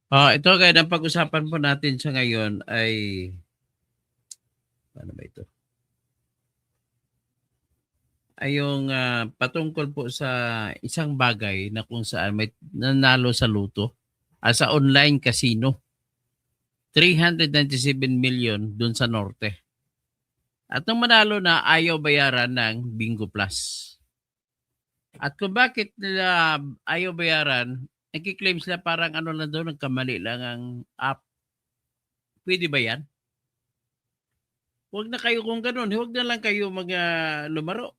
Ito gaya ng pag-usapan po natin sa ngayon ay ano ba ito? Ay yung patungkol po sa isang bagay na kung saan may nanalo sa luto sa online casino. 397 million dun sa norte. At nung manalo na, ayaw bayaran ng Bingo Plus. At kung bakit nila ayaw bayaran, nagkiklaim sila parang ano lang daw, nagkamali lang ang app. Pwede ba yan? Huwag na kayo kung ganun. Huwag na lang kayo lumaro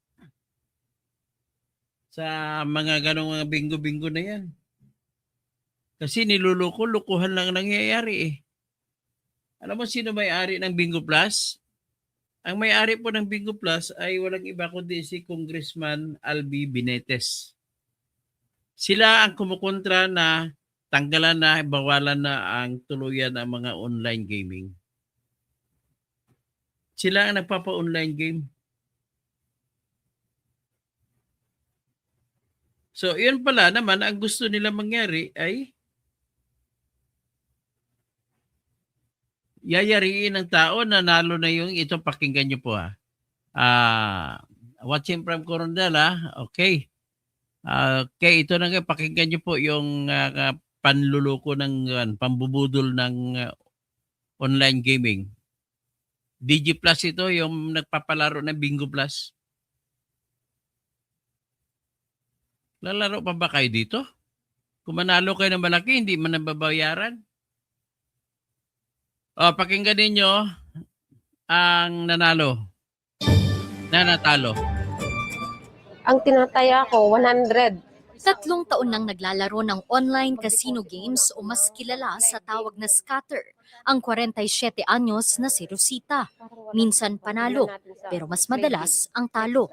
sa mga ganong mga bingo-bingo na yan. Kasi niluloko-lukuhan lang nangyayari eh. Alam mo sino may-ari ng Bingo Plus? Ang may-ari po ng Bingo Plus ay walang iba kundi si Congressman Albi Binetes. Sila ang kumukontra na tanggalan na, bawalan na ang tuluyan ng mga online gaming. Sila ang nagpapa-online game. So, yun pala naman, ang gusto nila mangyari ay yayariin ng tao, nanalo na yung ito, pakinggan nyo po ha. Watching from Corondel ha, okay. Okay, ito na nga, pakinggan nyo po yung panluloko ng pambubudol ng online gaming. Digi Plus ito, yung nagpapalaro ng Bingo Plus. Lalaro pa ba kayo dito? Kung manalo kayo ng malaki, hindi man nababayaran. Pakinggan ninyo ang nanalo. Natalo. Ang tinataya ko, 100. 3 taon nang naglalaro ng online casino games o mas kilala sa tawag na scatter, ang 47 anyos na si Rosita. Minsan panalo, pero mas madalas ang talo.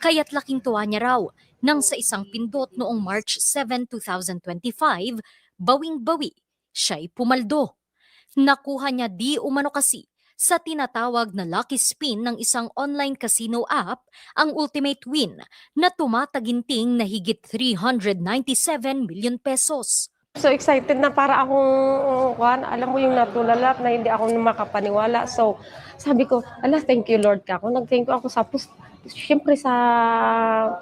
Kaya't laking tuwa niya raw nang sa isang pindot noong March 7, 2025, bawing-bawi, siya'y pumaldo. Nakuha niya di umano kasi sa tinatawag na lucky spin ng isang online casino app ang ultimate win na tumataginting na higit 397 million pesos. So excited na para akong, alam mo yung natulala na hindi ako makapaniwala. So sabi ko, thank you Lord ka. Kung nag-thank you ako, siyempre sa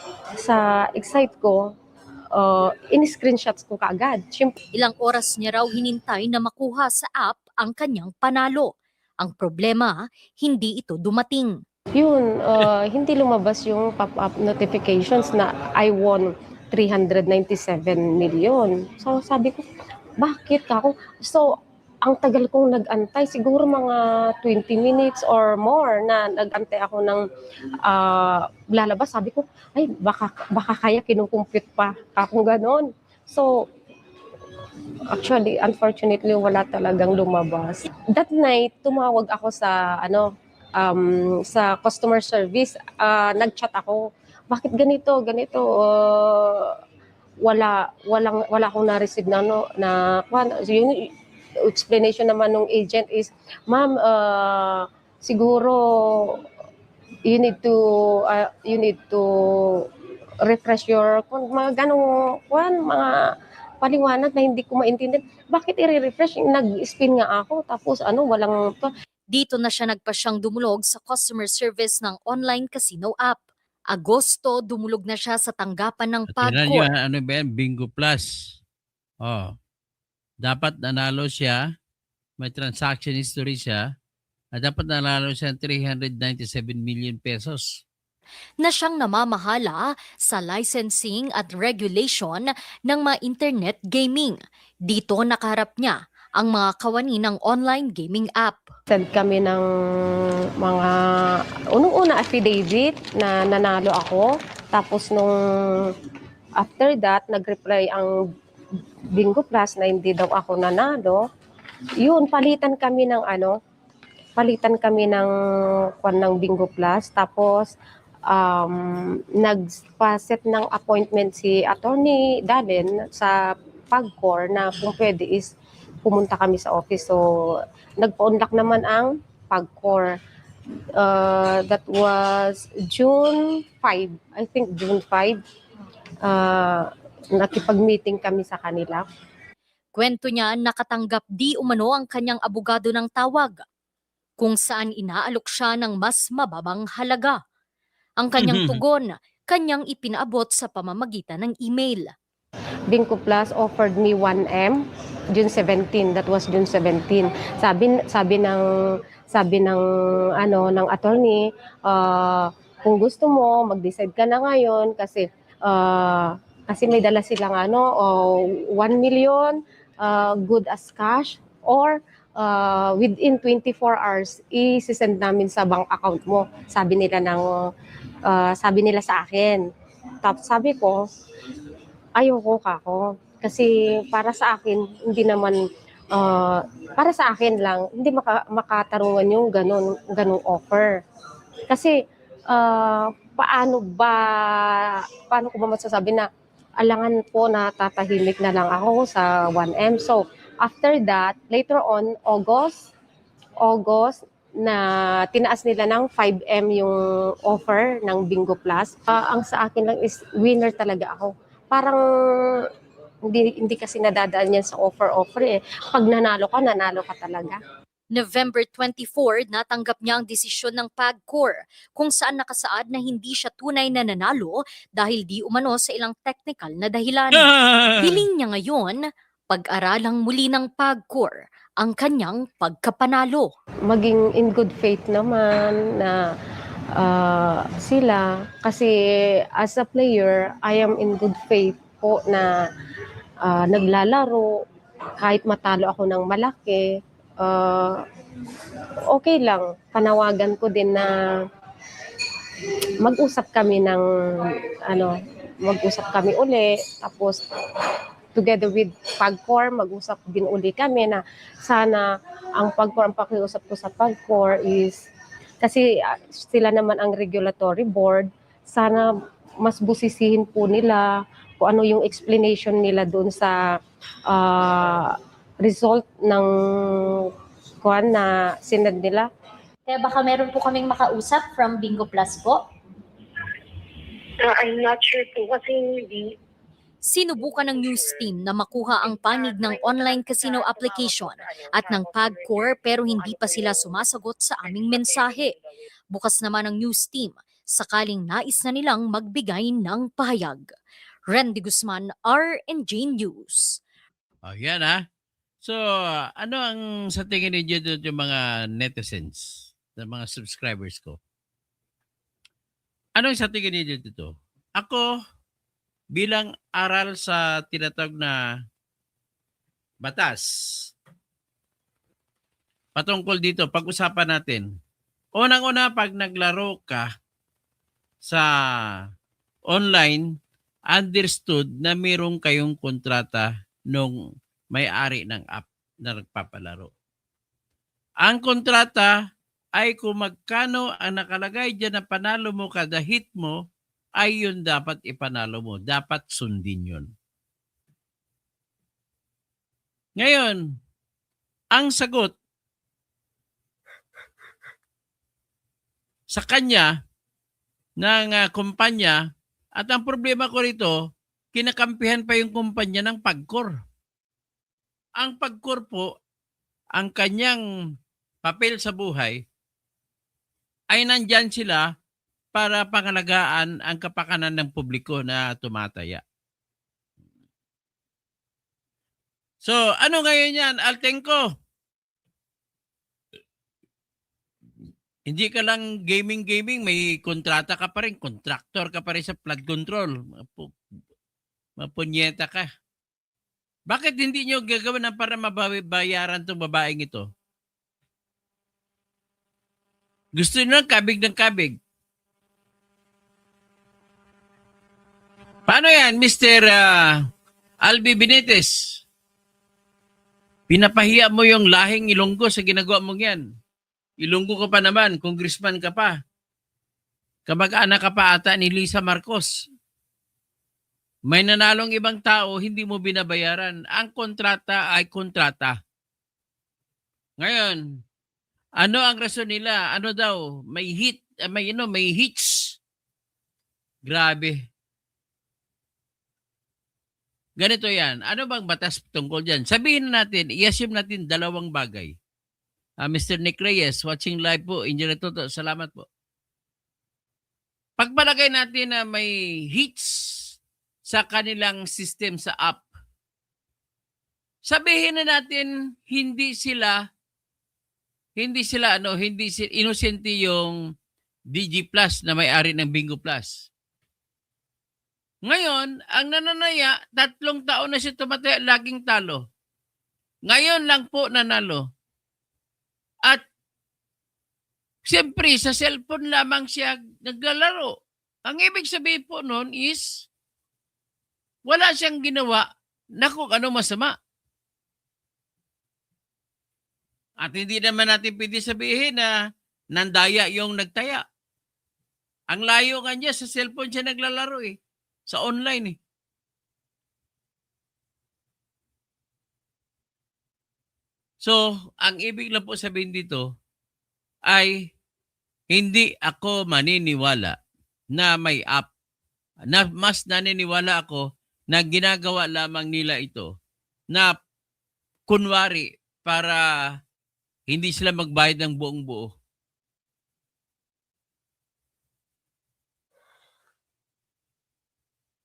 excite ko, in-screenshots ko kaagad. Ilang oras niya raw hinintay na makuha sa app ang kanyang panalo. Ang problema, hindi ito dumating. Yun, hindi lumabas yung pop-up notifications na I won 397 million. So sabi ko, bakit ako? So ang tagal kong nag-antay, siguro mga 20 minutes or more na nag-antay ako ng lalabas. Sabi ko, ay baka kaya kinukumpute pa akong ganon. So actually, unfortunately, wala talagang lumabas. That night, tumawag ako sa sa customer service. Nag-chat ako. Bakit ganito? Wala akong na-receive yung explanation naman ng agent is, ma'am, siguro you need to refresh your mga ganong mga paliwanag na hindi ko maintindihan. Bakit i-refresh? Nag-spin nga ako, tapos walang to. Dito na siya nagpasyang dumulog sa customer service ng online casino app. Agosto, dumulog na siya sa tanggapan ng Tingnan nyo, PAGCOR. ano ba yan? Bingo Plus. Dapat nanalo siya, may transaction history siya, at dapat nanalo siya ng 397 million pesos. Na siyang namamahala sa licensing at regulation ng mga internet gaming. Dito nakaharap niya ang mga kawani ng online gaming app. Send kami ng mga unang-una affidavit na nanalo ako. Tapos nung after that, nag-reply ang Bingo Plus na hindi daw ako nanalo. Yun, palitan kami ng Bingo Plus. Tapos nagpa-set ng appointment si Attorney Dalen sa PAGCOR na kung pwede is pumunta kami sa office. So, nagpa-unlock naman ang PAGCOR. That was June 5. I think June 5. Nakipag-meeting kami sa kanila. Kwento niya nakatanggap di umano ang kanyang abogado ng tawag, kung saan inaalok siya ng mas mababang halaga. Ang kanyang tugon, kanyang ipinaabot sa pamamagitan ng email. Bingo Plus offered me 1M June 17. That was June 17. Sabi ng ng attorney, kung gusto mo mag-decide ka na ngayon kasi may dala silang 1 million good as cash, or within 24 hours i-send namin sa bank account mo. Sabi nila sa akin. Tapos sabi ko, ayoko kako. Kasi para sa akin, hindi naman, para sa akin lang, hindi makatarungan yung ganong offer. Kasi, paano ko ba masasabi na alangan po na tatahimik na lang ako sa 1M. So, after that, later on, August, na tinaas nila ng 5M yung offer ng Bingo Plus. Ang sa akin lang is winner talaga ako. Parang hindi kasi nadadaan yan sa offer eh. Pag nanalo ka talaga. November 24, natanggap niya ang desisyon ng PAGCOR kung saan nakasaad na hindi siya tunay na nanalo dahil di umano sa ilang technical na dahilan. Hiling niya ngayon, pag-aralang muli ng PAGCOR ang kanyang pagkapanalo. Maging in good faith naman na sila, kasi as a player, I am in good faith po na naglalaro, kahit matalo ako ng malaki, okay lang. Panawagan ko din na mag-usap kami uli, tapos together with PAGCOR, mag-usap din uli kami na sana ang pakiusap ko sa PAGCOR is, kasi sila naman ang regulatory board, sana mas busisihin po nila kung ano yung explanation nila doon sa result ng na sinad nila. Kaya baka meron po kaming makausap from Bingo Plus po. I'm not sure po kasi hindi. Sinubukan ng news team na makuha ang panig ng online casino application at ng PAGCOR pero hindi pa sila sumasagot sa aming mensahe. Bukas naman ang news team sakaling nais na nilang magbigay ng pahayag. Randy Guzman, RNJ News. Yan So, ano ang sa tingin niyo doon yung mga netizens, ng mga subscribers ko? Ano ang sa tingin niyo dito? Ako, bilang aral sa tinatawag na batas, patungkol dito, pag-usapan natin. Unang-una, pag naglaro ka sa online, understood na mayroon kayong kontrata nung may-ari ng app na nagpapalaro. Ang kontrata ay kung magkano ang nakalagay dyan na panalo mo kada hit mo, ay yun dapat ipanalo mo. Dapat sundin yun. Ngayon, ang sagot sa kanya ng kumpanya, at ang problema ko rito, kinakampihan pa yung kumpanya ng PAGCOR. Ang PAGCOR po, ang kanyang papel sa buhay, ay nandyan sila para pangalagaan ang kapakanan ng publiko na tumataya. So, ano ngayon yan, Altenco? Hindi ka lang gaming, may kontrata ka pa rin, contractor ka pa rin sa flood control. Mapunyeta ka. Bakit hindi nyo gagawin para mabayaran itong babaeng ito? Gusto nyo ng kabig. Paano yan, Mr. Albi Benitez? Pinapahiya mo yung lahing Ilonggo sa ginagawa mong yan. Ilonggo ka pa naman, congressman ka pa. Kamag-anak ka pa ata ni Lisa Marcos. May nanalong ibang tao, hindi mo binabayaran. Ang kontrata ay kontrata. Ngayon, ano ang rason nila? Ano daw? May hits. Grabe. Ganito yan. Ano bang batas tungkol dyan? Sabihin natin, i-assume natin dalawang bagay. Mr. Nick Reyes, watching live po. Engineer Toto, salamat po. Pagpalagay natin na may hits sa kanilang system sa app, sabihin na natin hindi sila inosente yung DG Plus na may-ari ng Bingo Plus. Ngayon, ang nananaya, 3 taon na siya tumataya, laging talo. Ngayon lang po nanalo. At siyempre, sa cellphone lamang siya naglalaro. Ang ibig sabihin po noon is, wala siyang ginawa na kung ano masama. At hindi naman natin pwede sabihin na nandaya yung nagtaya. Ang layo nga niya, sa cellphone siya naglalaro eh. Sa online eh. So, ang ibig lang po sabihin dito ay hindi ako maniniwala na may app. Na mas naniniwala ako na ginagawa lamang nila ito na kunwari para hindi sila magbayad ng buong buo.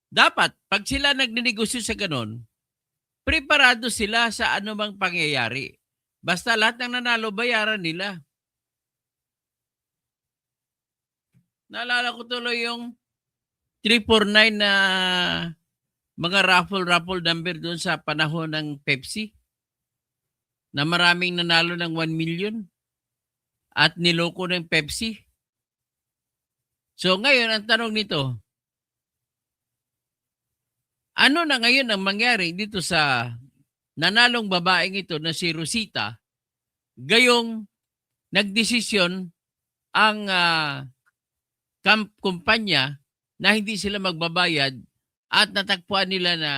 Dapat, pag sila nagninegosyo sa ganon, preparado sila sa anumang pangyayari. Basta lahat ng nanalo, bayaran nila. Naalala ko tuloy yung 349 na mga raffle number doon sa panahon ng Pepsi na maraming nanalo ng 1 million at niloko ng Pepsi. So ngayon, ang tanong nito, ano na ngayon ang mangyari dito sa nanalong babaeng ito na si Rosita, gayong nagdesisyon ang kumpanya na hindi sila magbabayad at natagpuan nila na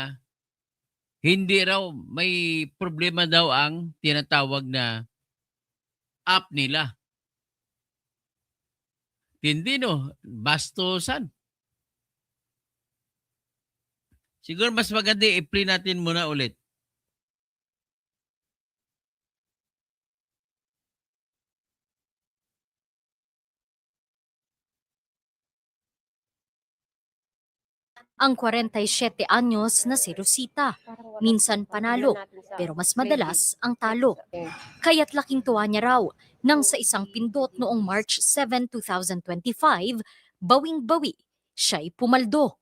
hindi raw may problema daw ang tinatawag na app nila. Hindi no, bastusan. Siguro mas maganda i-play natin muna ulit. Ang 47 anyos na si Rosita. Minsan panalo, pero mas madalas ang talo. Kaya't laking tuwa niya raw nang sa isang pindot noong March 7, 2025, bawing-bawi, siya'y pumaldo.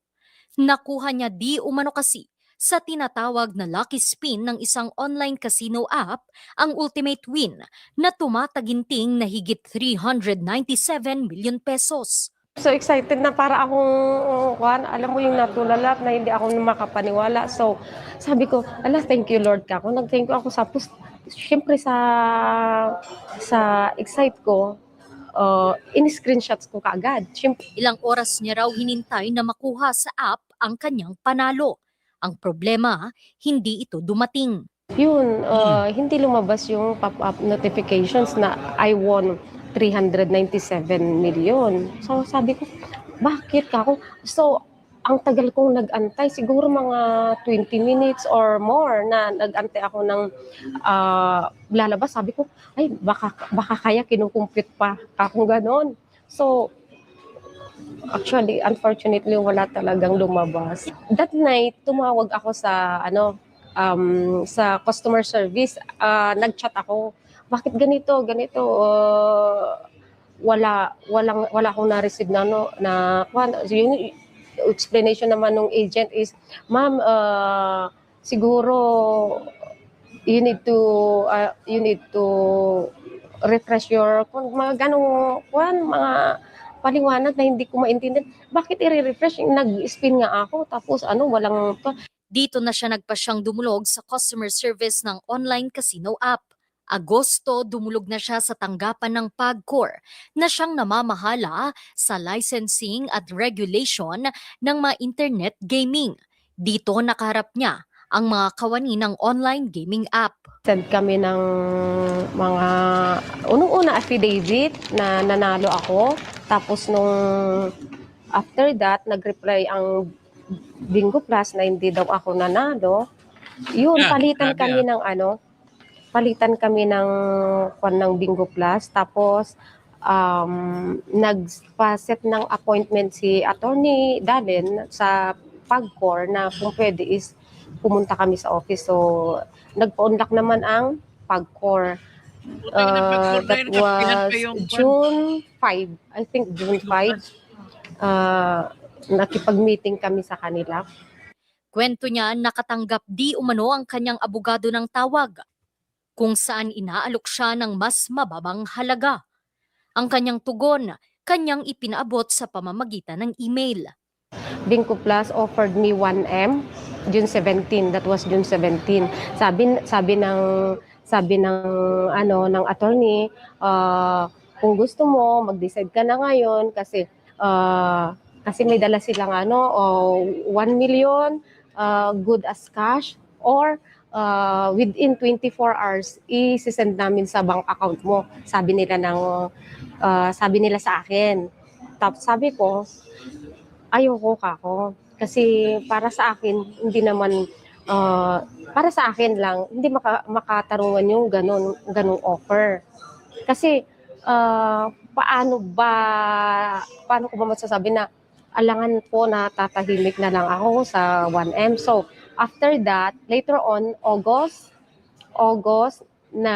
Nakuha niya di umano kasi sa tinatawag na lucky spin ng isang online casino app ang ultimate win na tumataginting na higit 397 million pesos. So excited na para akong, alam mo yung natulala na hindi ako makapaniwala. So sabi ko, thank you Lord ka. Ako nag-thank you ako sa syempre sa excite ko, in-screenshots ko kaagad. Syempre, Ilang oras niya raw hinintay na makuha sa app ang kanyang panalo. Ang problema, hindi ito dumating. yun, hindi lumabas yung pop-up notifications na I won 397 million. So sabi ko, bakit ka ako? So ang tagal kong nag-antay, siguro mga 20 minutes or more na nag-antay ako ng lalabas. Sabi ko, ay baka kaya kinukumpute pa akong ganon. So actually, unfortunately, wala talagang lumabas. That night, tumawag ako sa sa customer service. Nag-chat ako. Bakit ganito? Wala akong na-receive na yung explanation naman ng agent is, ma'am, siguro you need to refresh your mga ganong mga paliwanag na hindi ko maintindihan. Bakit i-refresh? Nag-spin nga ako tapos walang Dito na siya nagpasyang dumulog sa customer service ng online casino app. Agosto, dumulog na siya sa tanggapan ng PAGCOR na siyang namamahala sa licensing at regulation ng mga internet gaming. Dito nakaharap niya ang mga kawani ng online gaming app. send kami ng mga unang-una affidavit na nanalo ako. Tapos nung after that, nag-reply ang Bingo Plus na hindi daw ako nanalo. Yun, Yeah, palitan grabe, kami ng palitan kami ng ng Bingo Plus. Tapos, nagpa-set ng appointment si Attorney Dalen sa PAGCOR na kung pwede is pumunta kami sa office. So, nagpa-unlock naman ang PAGCOR. Putang ina, pag That kapihan pa was yung June 5. I think June Bingo 5. Plus. Nakipag-meeting kami sa kanila. Kwento niya nakatanggap di umano ang kanyang abogado ng tawag, kung saan inaalok siya ng mas mababang halaga. Ang kanyang tugon, kanyang ipinaabot sa pamamagitan ng email. Bingo Plus offered me 1M June 17. That was June 17. Sabi ng ng attorney, kung gusto mo mag-decide ka na ngayon kasi may dala silang 1 million good as cash, or within 24 hours i-send namin sa bank account mo. Sabi nila sa akin. Tapos sabi ko, ayoko kako. Kasi para sa akin, hindi naman, para sa akin lang, hindi makatarungan yung ganong offer. Kasi, paano ko ba masasabi na alangan po na tatahimik na lang ako sa 1M. So, after that, later on, August, na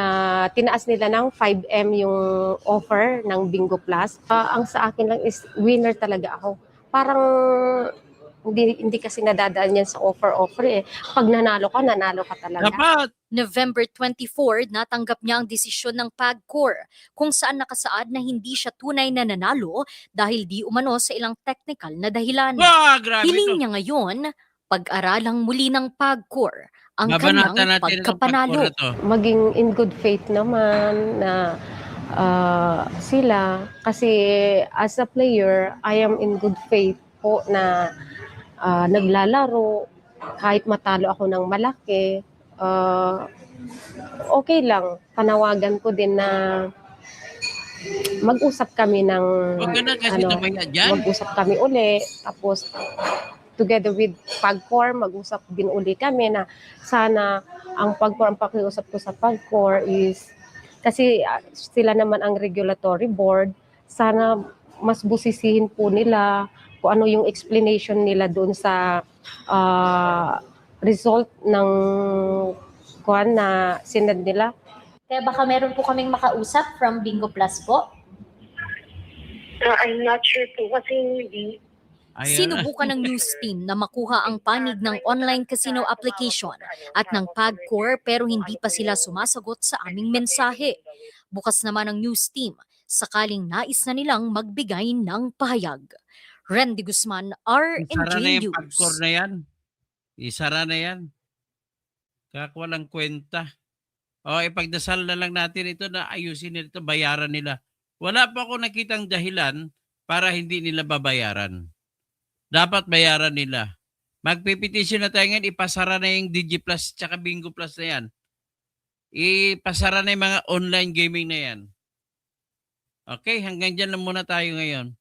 tinaas nila ng 5M yung offer ng Bingo Plus. Ang sa akin lang is winner talaga ako. Parang hindi kasi nadadaan yan sa offer eh. Pag nanalo ka talaga. Dapat. November 24, natanggap niya ang desisyon ng PAGCOR kung saan nakasaad na hindi siya tunay na nanalo dahil di umano sa ilang technical na dahilan. Wah, grabe Hiling to. niya ngayon, pag-aralang muli ng PAGCOR ang Babanatan kanyang natin itong pagkapanalo. pagkura to. Maging in good faith naman na sila. Kasi as a player, I am in good faith po na naglalaro. Kahit matalo ako ng malaki, okay lang. Panawagan ko din na mag-usap kami ng Huwag ka na kasi tumaya dyan. mag-usap kami uli. Tapos together with PAGCOR, mag-usap din uli kami na sana ang pakiusap ko sa PAGCOR is, kasi sila naman ang regulatory board, sana mas busisihin po nila kung ano yung explanation nila doon sa result ng na sinad nila. Kaya baka meron po kaming makausap from Bingo Plus po. I'm not sure po kasi hindi. Ayan na. Sinubukan ng news team na makuha ang panig ng online casino application at ng PAGCOR pero hindi pa sila sumasagot sa aming mensahe. Bukas naman ang news team sakaling nais na nilang magbigay ng pahayag. Randy Guzman, Isara RNJ na yung News. PAGCOR na yan. Isara na yan. Kaya walang kwenta. O, ipagdasal na lang natin ito na ayusin nila ito, bayaran nila. Wala pa ako nakitang dahilan para hindi nila babayaran. Dapat bayaran nila. Magpipetisyon na tayo ngayon, ipasara na yung DigiPlus tsaka Bingo Plus na yan. Ipasara na yung mga online gaming na yan. Okay, hanggang dyan lang muna tayo ngayon.